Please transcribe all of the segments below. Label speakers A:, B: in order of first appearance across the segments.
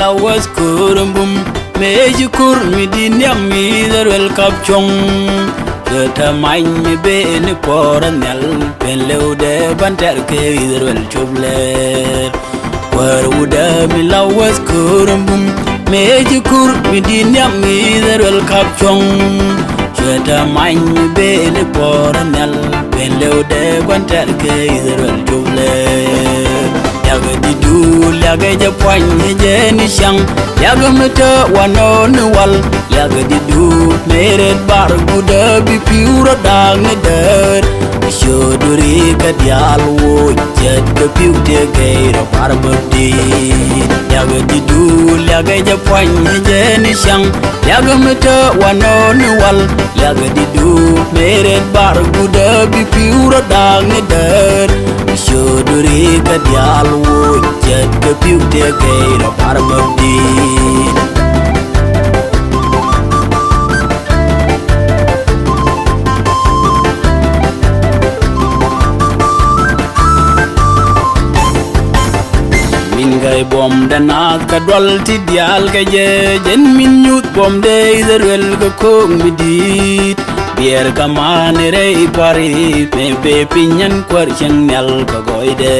A: lawas kurumbum meji kur mi dinyam mi derwel kapchong Jota main mi be ni poranel pen leude banter ke derwel chubler Waruda mi lawas kurumbum meji kur mi dinyam mi derwel kapchong Jota main mi be ni poranel pen leude banter ke derwel chubler Yaga di dul, yaga japwan jeni shang Yaga meta wanon wal Yaga di dul, meret bar guda bi piura dang der Shoduri kadial wo jet ke piu te gaira barbadi Yaga di dul, yaga japwan jeni shang Yaga meta wanon wal Yaga di dul, meret bar guda bi piura dang der Shoduri kadial wo jet ke piu te gaira barbadi Min gai bom dana ka dol ti dial ka je jen min nyut bom de derwel ka kong midit bier ka man rei pari pe pe pinyan kwar chang nyal ka goide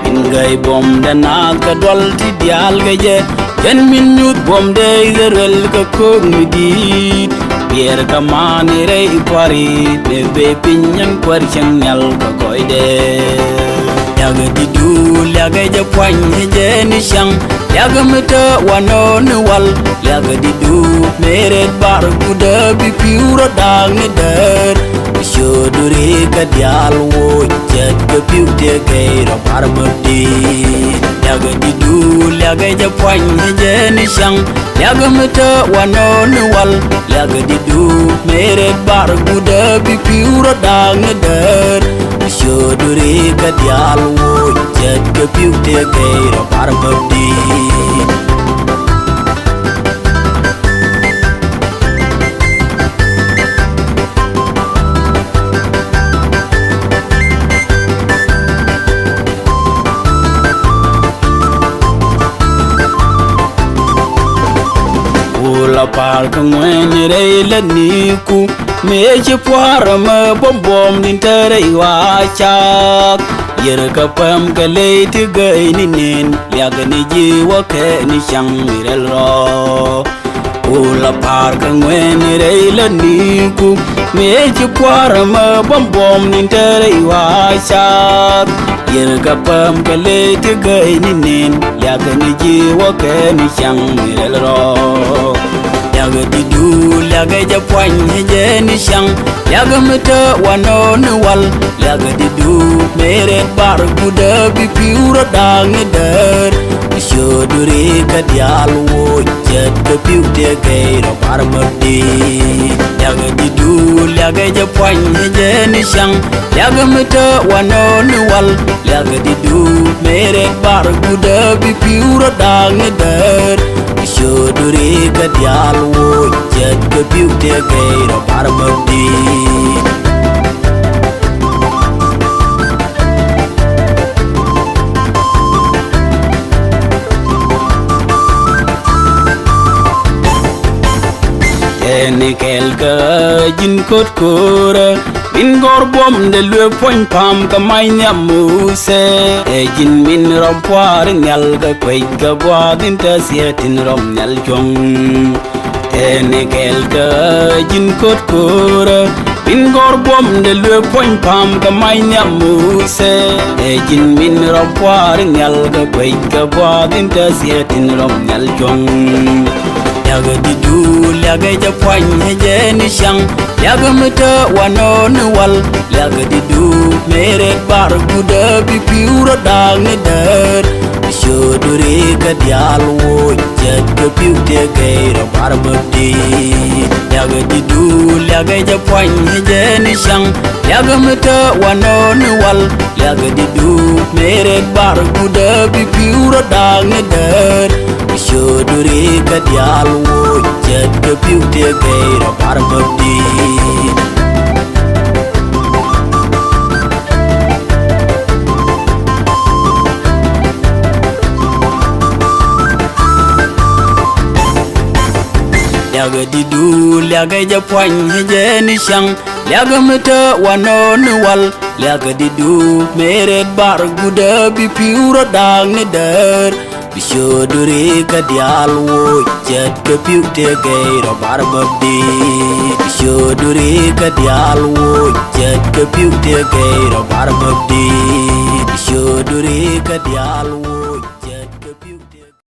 A: Min gai bom dana ka dol ti dial ka je jen min nyut bom de derwel ka kong midit bier ka man rei pari pe pe pinyan kwar chang nyal ka goide Yaga di dul, yaga japwan jeni shang Yaga meta wanon wal Yaga di dul, meret bar guda bi piura dang der Shoduri kadial wo jet ke piu te gaira barbadi Yaga di dul, yaga japwan jeni shang Yaga meta wanon wal Yaga di dul, meret bar guda bi piura dang der Shoduri kadial wo jet ke piu te gaira barbadi Ula pal ka ngwen rei la niku Meje puara me bom bom din terei wachak Yer ka pam ka leiti gai ni nin Liaga ni jiwa ke ni shang mirel ro Ula par ka ngwen rei la niku Meje puara me bom bom din terei wachak Yer ka pam ka leiti gai ni nin Liaga ni jiwa ke ni shang mirel ro Yaga di dul, yaga japwan jeni shang Yaga meta wanon wal Yaga di dul, meret bar guda bi piura dang der Shoduri kadial wo jet ke piu te gaira barbadi Yaga di dul, yaga japwan jeni shang Yaga meta wanon wal Yaga di dul, meret bar guda bi piura dang der Shoduri kadial wo jet ke piu te gaira barbadi Eni kelka jin kot kora Min gor bom de lue poin pam ka mai nyamuse E jin min rom poar nyal ka kwey ka boadin ta sietin rom nyal jong Eni kelka jin kot kora Min gor bom de lue poin pam ka mai nyamuse E jin min rom poar nyal ka kwey ka boadin ta sietin rom nyal jong Yaga di dul, yaga japwan jeni shang Yaga meta wanon wal Yaga di dul, meret bar guda bi piura dang der Shoduri kadial wo jet ke piu te gaira barbadi Yaga di dul, yaga japwan jeni shang Yaga meta wanon wal Yaga di dul, meret bar guda bi piura dang der Shoduri kadial wo jet ke piu te gaira barbadi liaga didu liaga japwan hejeni shang liaga meta wanon wal liaga didu meret bar guda bi piura dang ne der bishodure kadial wo jet ke piute gaira bar babdi bishodure kadial wo jet ke piute gaira bar babdi bishodure kadial wo